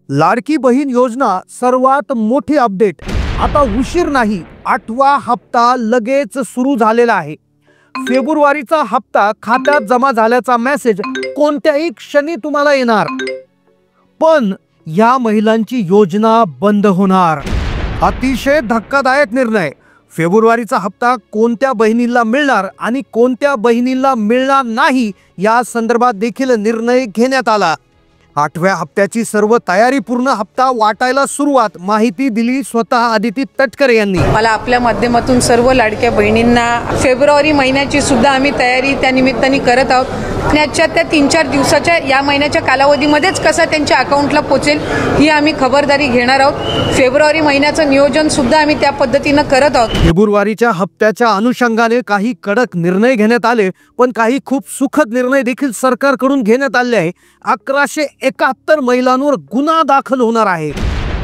लाडकी बहीण योजना सर्वात मोठी अपडेट। आता उशीर नाही, 8वा हप्ता लगेच सुरू झालेला आहे। फेब्रुवारीचा हप्ता खात्यात जमा झाल्याचा मेसेज कोणत्याही क्षणी तुम्हाला येणार। पण या महिलांची योजना बंद होणार। अतिशय धक्कादायक निर्णय। फेब्रुवारीचा हप्ता कोणत्या बहिणींना मिळणार आणि कोणत्या बहिणींना मिळणार नाही या संदर्भात देखील निर्णय घेण्यात आला। 8व्या हप्त्याची सर्व तयारी पूर्ण, हप्ता वाटायला सुरुवात। माहिती दिली स्वतः आदिती तटकरे यांनी। मला आपल्या माध्यमातून सर्व लाडक्या बहिणींना फेब्रुवारी महिन्याची सुद्धा आम्ही तयारी त्या निमित्ताने करत आहोत। त्याच्या 3-4 दिवसाच्या या महिन्याच्या कालावधीमध्येच कसा त्यांच्या अकाउंटला पोचेल ही आम्ही खबरदारी घेणार आहोत। फेब्रुवारी महिन्याचं नियोजन सुद्धा आम्ही त्या पद्धतीने करत आहोत। फेब्रुवारीच्या हप्त्याच्या अनुषंगाने काही कडक निर्णय घेण्यात आले, पण काही खूप सुखद निर्णय देखील सरकारकडून घेण्यात आले आहे। 1171 महिलांवर गुन्हा दाखल होणार आहे।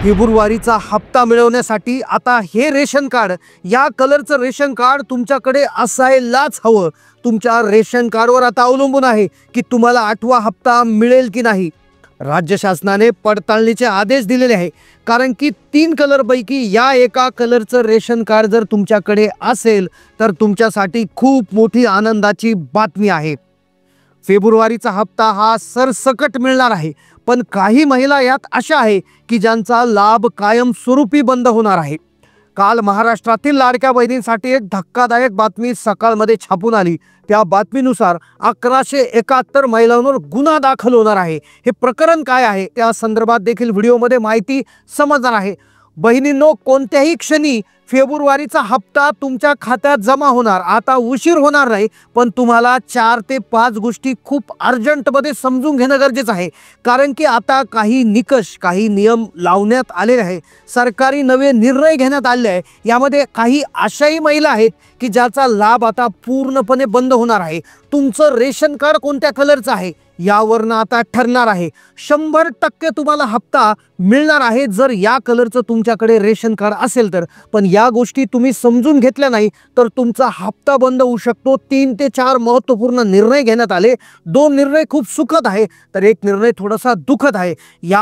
फेब्रुवारीचा हप्ता मिळवण्यासाठी आता हे रेशन कार्ड, या कलरचं रेशन कार्ड तुमच्याकडे असायलाच हवं। तुमच्या रेशन कार्डवर आता अवलंबून आहे की तुम्हाला 8वा हप्ता मिळेल की नाही। राज्य शासनाने पडताळणीचे आदेश दिलेले आहे, कारण की 3 कलर पैकी या एका कलरचं रेशन कार्ड जर तुमच्याकडे असेल तर तुमच्यासाठी खूप मोठी आनंदाची बातमी आहे। फेब्रुवारीचा हप्ता हा सरसकट मिळणार आहे, पण काही महिला यात अशा आहे की ज्यांचा लाभ कायमस्वरूपी बंद होणार आहे। काल महाराष्ट्रातील लाडक्या बहिणींसाठी एक धक्कादायक बातमी सकाळमध्ये छापून आली। त्या बातमीनुसार 1171 महिलांवर गुन्हा दाखल होणार आहे। हे प्रकरण काय आहे त्या संदर्भात देखील व्हिडिओमध्ये माहिती समजणार आहे। बहिणींनो, कोणत्याही क्षणी फेब्रुवारीचा हप्ता तुमच्या खात्यात जमा होणार। आता उशीर होणार नाही, पण तुम्हाला 4 ते 5 गोष्टी खूप अर्जंटमध्ये समजून घेणं गरजेचं आहे, कारण की आता काही निकष, काही नियम लावण्यात आलेले आहे। सरकारी नवे निर्णय घेण्यात आले आहे। यामध्ये काही अशाही महिला आहेत की ज्याचा लाभ आता पूर्णपणे बंद होणार आहे। तुमचं रेशन कार्ड कोणत्या कलरचं आहे यावरनं आता ठरणार आहे। 100% तुम्हाला हप्ता मिळणार आहे जर या कलरचं तुमच्याकडे रेशन कार्ड असेल तर। पण या गोष्टी तुम्ही समजून घेतल्या नाही तर तुमचा हप्ता बंद होऊ शकतो। 3 ते 4 महत्त्वपूर्ण निर्णय घेण्यात आले। 2 निर्णय खूप सुखद आहे, तर एक निर्णय थोडासा दुःखद आहे।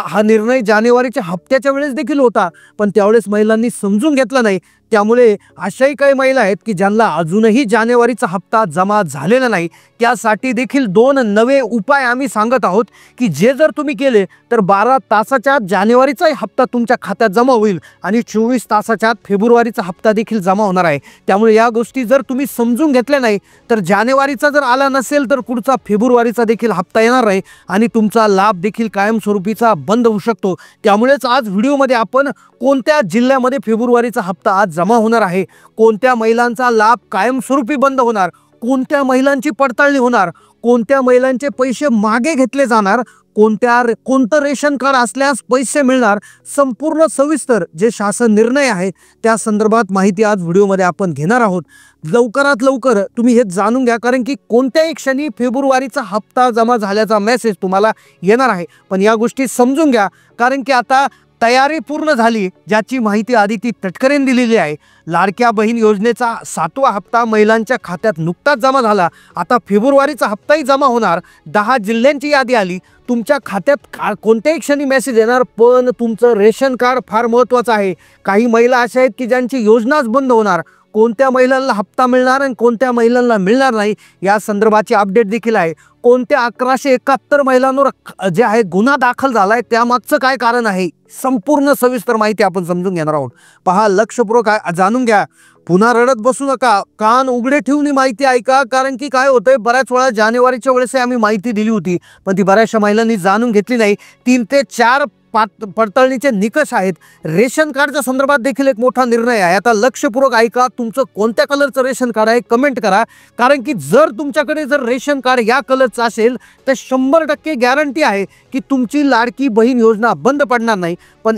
हा निर्णय जानेवारीच्या हप्त्याच्या वेळेस देखील होता, पण त्यावेळेस महिलांनी समजून घेतला नाही। त्यामुळे अशाही काही महिला आहेत की ज्यांना अजूनही जानेवारीचा हप्ता जमा झालेला नाही। त्यासाठी देखील 2 नवे उपाय आम्ही सांगत आहोत की जे जर तुम्ही केले तर 12 तासाच्या आत जानेवारीचा हप्ता तुमच्या खात्यात जमा होईल आणि 24 तासाच्या आत फेब्रुवारीचा हप्ता देखील जमा होणार आहे। त्यामुळे या गोष्टी जर तुम्ही समजून घेतल्या नाही तर जानेवारीचा जर आला नसेल तर पुढचा फेब्रुवारीचा देखील हप्ता येणार आहे आणि तुमचा लाभ देखील कायमस्वरूपीचा बंद होऊ शकतो। त्यामुळेच आज व्हिडिओमध्ये आपण कोणत्या जिल्ह्यामध्ये फेब्रुवारीचा हप्ता आज जमा होणार आहे, कोणत्या महिलांचा लाभ कायमस्वरूपी बंद होणार, कोणत्या महिलांची पडताळणी होणार, कोणत्या महिलांचे पैसे मागे घेतले जाणार, कोणतं रेशन कार्ड असल्यास पैसे मिळणार, संपूर्ण सविस्तर जे शासन निर्णय आहे त्या संदर्भात माहिती आज व्हिडिओमध्ये आपण घेणार आहोत। लवकरात लवकर तुम्ही हे जाणून घ्या, कारण की कोणत्याही क्षणी फेब्रुवारीचा हप्ता जमा झाल्याचा मेसेज तुम्हाला येणार आहे। पण या गोष्टी समजून घ्या, कारण की आता तयारी पूर्ण झाली, ज्याची माहिती आदिती तटकरेंनी दिलेली आहे। लाडक्या बहीण योजनेचा 7वा हप्ता महिलांच्या खात्यात नुकताच जमा झाला। आता फेब्रुवारीचा हप्ताही जमा होणार। 10 जिल्ह्यांची यादी आली। तुमच्या खात्यात कोणत्याही क्षणी मेसेज येणार, पण तुमचं रेशन कार्ड फार महत्त्वाचं आहे। काही महिला अशा आहेत की ज्यांची योजनाच बंद होणार। कोणत्या महिलांना हप्ता मिळणार आणि कोणत्या महिलांना मिळणार नाही या संदर्भाची अपडेट देखील आहे। कोणत्या 1171 महिलांवर जे आहे गुन्हा दाखल झालाय त्यामागचं काय कारण आहे, संपूर्ण सविस्तर माहिती आपण समजून घेणार आहोत। पहा, लक्षपूर्वक जाणून घ्या, पुन्हा रडत बसू नका, कान उघडे ठेवून ही माहिती ऐका। कारण की काय होतंय, बऱ्याच वेळा जानेवारीच्या वेळेस आम्ही माहिती दिली होती, पण ती बऱ्याचशा महिलांनी जाणून घेतली नाही। 3 ते 4 पडताळणीचे निकष आहेत। रेशन कार्डच्या संदर्भात देखील एक मोठा निर्णय आहे। आता लक्षपूर्वक ऐका, तुमचं कोणत्या कलरचं रेशन कार्ड आहे कमेंट करा, कारण की जर तुमच्याकडे जर रेशन कार्ड या कलरचं असेल तर 100% गॅरंटी आहे की तुमची लाडकी बहीण योजना बंद पडणार नाही। पण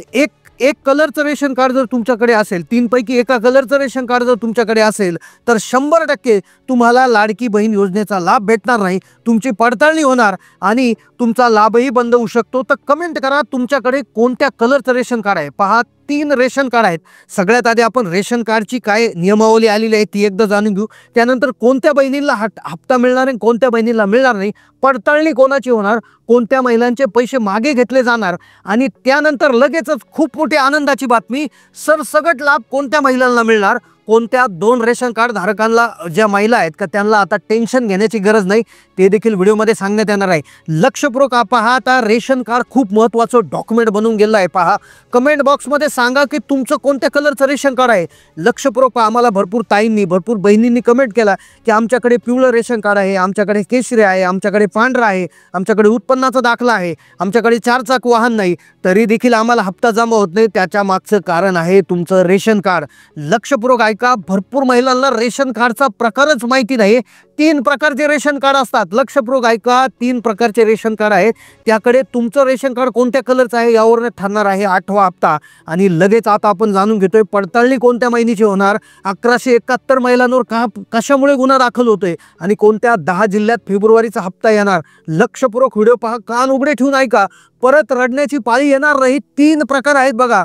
एक कलरचं रेशन कार्ड जर तुमच्याकडे असेल, 3 पैकी एका कलरचं रेशन कार्ड जर तुमच्याकडे असेल तर 100% तुम्हाला लाडकी बहीण योजनेचा लाभ भेटणार नाही। तुमची पडताळणी होणार आणि तुमचा लाभही बंद होऊ शकतो। तर कमेंट करा तुमच्याकडे कोणत्या कलरचं रेशन कार्ड आहे। पहा, 3 रेशन कार्ड आहेत. सगळ्यात आधी आपण रेशन कार्डची काय नियमावली आलेली आहे ती एकदा जाणून घेऊ. त्यानंतर कोणत्या बहिणीला हप्ता मिळणार आहे, कोणत्या बहिणीला मिळणार नाही, पडताळणी कोणाची होणार, कोणत्या महिलांचे पैसे मागे घेतले जाणार, आणि त्यानंतर लगेचच खूप मोठी आनंदाची बातमी, सरसकट लाभ कोणत्या महिलांना मिळणार, कोणत्या 2 रेशन कार्ड धारकांना, ज्या महिला आहेत का त्यांना आता टेन्शन घेण्याची गरज नाही, ते देखील व्हिडिओमध्ये सांगण्यात येणार आहे. लक्षपूर्वक पहा. आता रेशन कार्ड खूप महत्त्वाचं डॉक्युमेंट बनून गेलं आहे. पहा, कमेंट बॉक्समध्ये सांगा की तुमचं कोणत्या कलरचं रेशन कार्ड आहे. लक्षपूर्वक पहा. आम्हाला भरपूर ताईंनी, भरपूर बहिणींनी कमेंट केला की आमच्याकडे पिवळं रेशन कार्ड आहे, आमच्याकडे केशरी आहे, आमच्याकडे पांढरा आहे, आमच्याकडे उत्पन्नाचा दाखला आहे, आमच्याकडे 4 चाक वाहन नाही, तरी देखील आम्हाला हप्ता जमा होत नाही. त्याच्या मागचं कारण आहे तुमचं रेशन कार्ड. लक्षपूर्वक ऐका. भरपूर महिलांना रेशन कार्डचा प्रकारच माहिती नाही. 3 प्रकारचे रेशन कार्ड असतात. लक्षपूर्वक ऐका. 3 प्रकारचे रेशन कार्ड आहेत. त्याकडे तुमचं रेशन कार्ड कोणत्या कलरचं आहे यावरून ठरणार आहे 8वा हप्ता. आणि लगेच आता आपण जाणून घेतोय पडताळणी कोणत्या महिन्याची होणार, 1171 महिलांवर कशामुळे गुन्हा दाखल होतोय, आणि कोणत्या 10 जिल्ह्यात फेब्रुवारीचा हप्ता येणार. लक्षपूर्वक व्हिडिओ पहा. कान उघडे ठेवून ऐका. परत रडण्याची पाळी येणार नाही. 3 प्रकार आहेत बघा.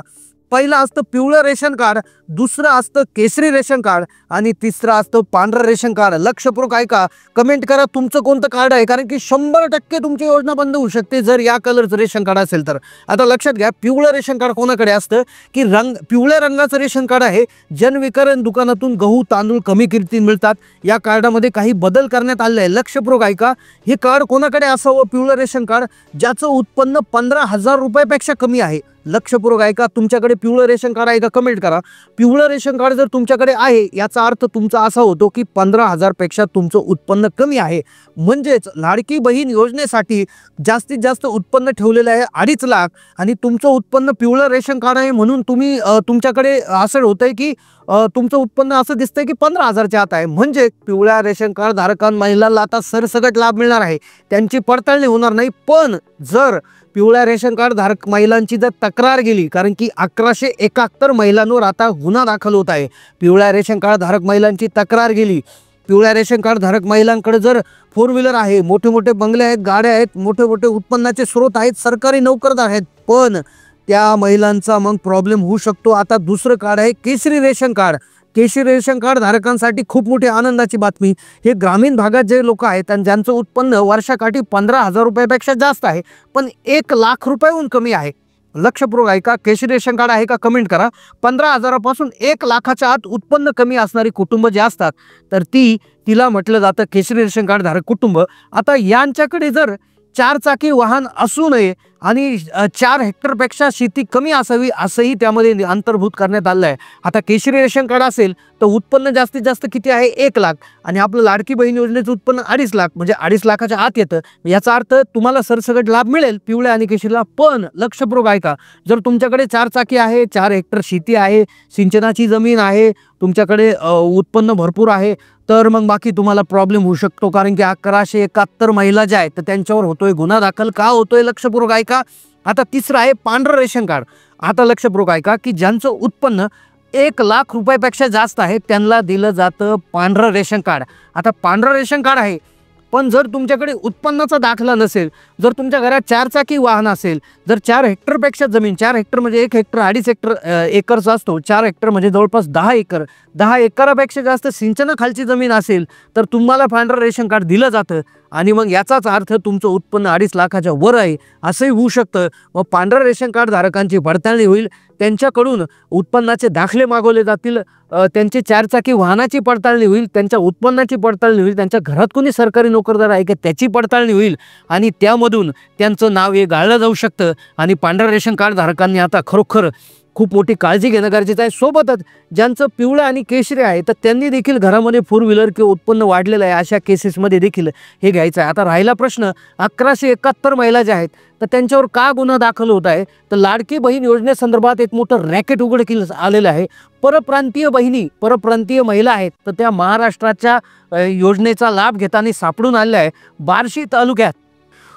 पहिलं असतं पिवळं रेशन कार्ड, दुसरं असतं केसरी रेशन कार्ड, आणि तिसरं असतं पांढरं रेशन कार्ड. लक्षपूर्वक ऐका. कमेंट करा तुमचं कोणतं कार्ड आहे, कारण की 100% तुमची योजना बंद होऊ शकते जर या कलरचं रेशन कार्ड असेल तर. आता लक्षात घ्या, पिवळं रेशन कार्ड कोणाकडे असतं की पिवळ्या रंगाचं रेशन कार्ड आहे. जनवितरण दुकानातून गहू तांदूळ कमी किमतीत मिळतात. या कार्डामध्ये काही बदल करण्यात आले आहे. लक्षपूर्वक ऐका. हे कार्ड कोणाकडे असावं, पिवळं रेशन कार्ड ज्याचं उत्पन्न 15,000 रुपयापेक्षा कमी आहे. लक्षपूर्वक ऐका. तुमच्याकडे पिवळं रेशन कार्ड आहे का, कमेंट करा. पिवळं रेशन कार्ड जर तुमच्याकडे आहे याचा अर्थ तुमचा असा होतो की 15,000 पेक्षा तुमचं उत्पन्न कमी आहे. म्हणजेच लाडकी बहीण योजनेसाठी जास्तीत जास्त उत्पन्न ठेवलेलं आहे 2.5 लाख, आणि तुमचं उत्पन्न पिवळं रेशन कार्ड आहे म्हणून तुम्ही तुमच्याकडे असं होतंय की तुमचं उत्पन्न असं दिसतंय की 15,000च्या आत आहे. म्हणजे पिवळ्या रेशन कार्ड धारकांना महिलांना आता सरसकट लाभ मिळणार आहे. त्यांची पडताळणी होणार नाही. पण जर पिवळ्या रेशन कार्ड धारक महिलांची जर तक्रार गेली, कारण की 1171 महिलांवर आता गुन्हा दाखल होत आहे. पिवळ्या रेशन कार्ड धारक महिलांची तक्रार गेली, पिवळ्या रेशन कार्ड धारक महिलांकडे जर 4 व्हीलर आहे, मोठे मोठे बंगले आहेत, गाड्या आहेत, मोठे मोठे उत्पन्नाचे स्रोत आहेत, सरकारी नोकरदार आहेत, पण त्या महिलांचा मग प्रॉब्लेम होऊ शकतो. आता दुसरं कार्ड आहे केसरी रेशन कार्ड. केसरी रेशन कार्ड धारकांसाठी खूप मोठी आनंदाची बातमी. हे ग्रामीण भागात जे लोक आहेत आणि ज्यांचं उत्पन्न वर्षाकाठी 15,000 रुपयापेक्षा जास्त आहे, पण 1 लाख रुपयाहून कमी आहे. लक्षपूर्वक ऐका. केसरी रेशन कार्ड आहे का, कमेंट करा. 15,000पासून 1 लाखाच्या आत उत्पन्न कमी असणारी कुटुंब जे असतात तर तिला म्हटलं जातं केसरी रेशन कार्ड धारक कुटुंब. आता यांच्याकडे जर 4 चाकी वाहन असू नये आणि 4 हेक्टरपेक्षा शेती कमी असावी असंही त्यामध्ये अंतर्भूत करण्यात आलं आहे. आता केसरी रेशन कार्ड असेल तर उत्पन्न जास्तीत जास्त किती आहे, 1 लाख, आणि आपलं लाडकी बहीण योजनेचं उत्पन्न 2.5 लाख, म्हणजे 2.5 लाखाच्या आत येतं. याचा अर्थ तुम्हाला सरसकट लाभ मिळेल पिवळ्या आणि केशरीला. पण लक्षपूर्वक ऐका. जर तुमच्याकडे 4 चाकी आहे, 4 हेक्टर शेती आहे, सिंचनाची जमीन आहे, तुमच्याकडे उत्पन्न भरपूर आहे, तर मग बाकी तुम्हाला प्रॉब्लेम होऊ शकतो. कारण की 1171 महिला ज्या आहेत तर त्यांच्यावर होतोय गुन्हा दाखल. का होतोय, लक्षपूर्वक ऐका. आता तिसरं आहे पांढरं रेशन कार्ड. आता लक्षपूर्वक ऐका की ज्यांचं उत्पन्न 1 लाख रुपयापेक्षा जास्त आहे त्यांना दिलं जातं पांढरं रेशन कार्ड. आता पांढरं रेशन कार्ड आहे, पण जर तुमच्याकडे उत्पन्नाचा दाखला नसेल, जर तुमच्या घरात 4 चाकी वाहन असेल, जर 4 हेक्टरपेक्षा जमीन, 4 हेक्टर म्हणजे 1 हेक्टर 2.5 हेक्टर एकरचा असतो, 4 हेक्टर म्हणजे जवळपास 10 एकर, 10 एकरापेक्षा जास्त सिंचनाखालची जमीन असेल तर तुम्हाला पांढरं रेशन कार्ड दिलं जातं. आणि मग याचाच अर्थ तुमचं उत्पन्न 2.5 लाखाच्या वर आहे असंही होऊ शकतं. मग पांढरं रेशन कार्ड धारकांची पडताळणी होईल, त्यांच्याकडून उत्पन्नाचे दाखले मागवले जातील, त्यांची 4 चाकी वाहनाची पडताळणी होईल, त्यांच्या उत्पन्नाची पडताळणी होईल, त्यांच्या घरात कोणी सरकारी नोकरदार आहे का त्याची पडताळणी होईल, आणि त्यामधून त्यांचं नाव हे गाळलं जाऊ शकतं. आणि पांढरं रेशन कार्ड धारकांनी आता खरोखर खूप मोठी काळजी घेणं गरजेचं आहे. सोबतच ज्यांचं पिवळं आणि केशरी आहे तर त्यांनी देखील घरामध्ये 4 व्हीलर किंवा उत्पन्न वाढलेलं आहे अशा केसेसमध्ये देखील हे घ्यायचं आहे. आता राहिला प्रश्न 1171 महिला ज्या आहेत तर त्यांच्यावर का गुन्हा दाखल होत आहे, तर लाडकी बहीण योजनेसंदर्भात एक मोठं रॅकेट उघडकीस आलेलं आहे. परप्रांतीय महिला आहेत तर त्या महाराष्ट्राच्या योजनेचा लाभ घेताना सापडून आलेल्या आहे. बार्शी तालुक्यात,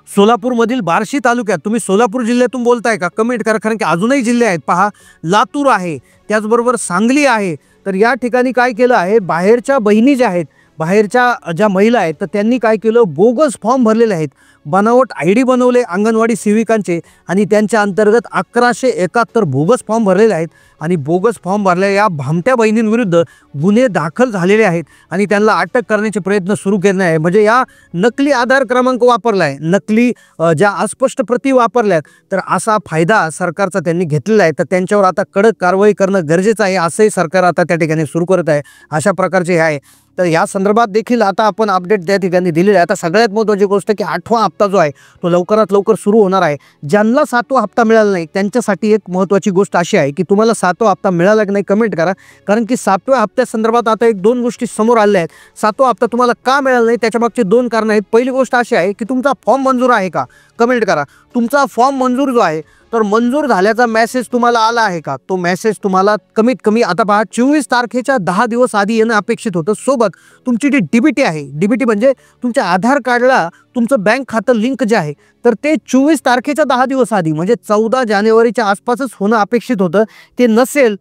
सोलापूरमधील बार्शी तालुक्यात. तुम्ही सोलापूर जिल्ह्यातून बोलताय का, कमेंट करा. कारण की अजूनही जिल्हे आहेत. पहा, लातूर आहे, त्याचबरोबर सांगली आहे. तर या ठिकाणी काय केलं आहे, बाहेरच्या बहिणी ज्या आहेत, बाहेरच्या ज्या महिला आहेत तर त्यांनी काय केलं, बोगस फॉर्म भरलेले आहेत. बनावट ID बनवले अंगणवाडी सेविकांचे आणि त्यांच्या अंतर्गत 1171 बोगस फॉर्म भरलेले आहेत आणि बोगस फॉर्म भरलेल्या या भामट्या बहिणींविरुद्ध गुन्हे दाखल झालेले आहेत आणि त्यांना अटक करण्याचे प्रयत्न सुरू केले आहे। म्हणजे या नकली आधार क्रमांक वापरला आहे, नकली ज्या अस्पष्ट प्रती वापरल्यात, तर असा फायदा सरकारचा त्यांनी घेतलेला आहे। तर त्यांच्यावर आता कडक कारवाई करणं गरजेचं आहे असंही सरकार आता त्या ठिकाणी सुरू करत आहे। अशा प्रकारचे हे आहे। तर या संदर्भात देखील आता आपण अपडेट त्या ठिकाणी दिलेले आहे। आता सगळ्यात महत्त्वाची गोष्ट की 8वा हप्ता जो आहे तो लवकरात लवकर सुरू होणार आहे। ज्यांना 7वा हप्ता मिळाला नाही त्यांच्यासाठी एक महत्त्वाची गोष्ट अशी आहे की तुम्हाला 7वा हप्ता मिळाला की नाही कमेंट करा, कारण की 7व्या हप्त्यासंदर्भात आता एक 2 गोष्टी समोर आल्या आहेत। 7वा हप्ता तुम्हाला का मिळाला नाही त्याच्यामागचे 2 कारणं आहेत। पहिली गोष्ट अशी आहे की तुमचा फॉर्म मंजूर आहे का, कमेंट करा। तुमचा फॉर्म मंजूर जो आहे तर मंजूर झाल्याचा मेसेज तुम्हाला आला आहे का, तो मेसेज तुम्हाला कमीत कमी आता पहा 24 तारखेच्या 10 दिवस आधी येणं अपेक्षित होतं। सोबत तुमची जी DBT आहे, DBT म्हणजे तुमच्या आधार कार्डला तुमचं बँक खातं लिंक जे आहे तर ते 24 तारखेच्या 10 दिवस आधी म्हणजे 14 जानेवारीच्या आसपासच होणं अपेक्षित होतं। ते नसेल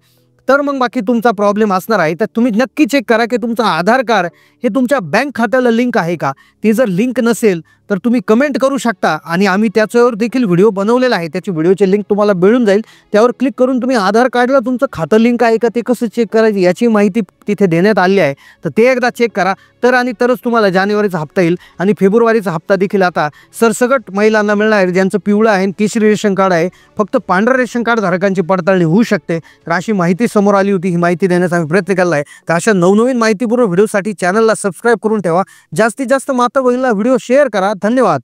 तर मग बाकी तुमचा प्रॉब्लेम असणार आहे। तर तुम्ही नक्की चेक करा की तुमचं आधार कार्ड हे तुमच्या बँक खात्याला लिंक आहे का। ते जर लिंक नसेल तर तुम्ही कमेंट करू शकता आणि आम्ही त्याच्यावर देखील व्हिडिओ बनवलेला आहे, त्याची व्हिडिओचे लिंक तुम्हाला मिळून जाईल। त्यावर क्लिक करून तुम्ही आधार कार्डला तुमचं खातं लिंक आहे का ते कसं चेक करायचं याची माहिती तिथे देण्यात आली आहे। तर ते एकदा चेक करा तर आणि तरच तुम्हाला जानेवारीचा हप्ता येईल आणि फेब्रुवारीचा हप्ता देखील आता सरसकट महिलांना मिळणार आहे। ज्यांचं पिवळं आहे केशरी रेशन कार्ड आहे, फक्त पांढरं रेशन कार्ड धारकांची पडताळणी होऊ शकते। तर अशी माहिती समोर आली होती, ही माहिती देण्याचा आम्ही प्रयत्न केला आहे। तर अशा नवनवीन माहितीपूर्ण व्हिडिओसाठी चॅनलला सबस्क्राईब करून ठेवा। जास्तीत जास्त माता बहिणीला व्हिडिओ शेअर करा। धन्यवाद।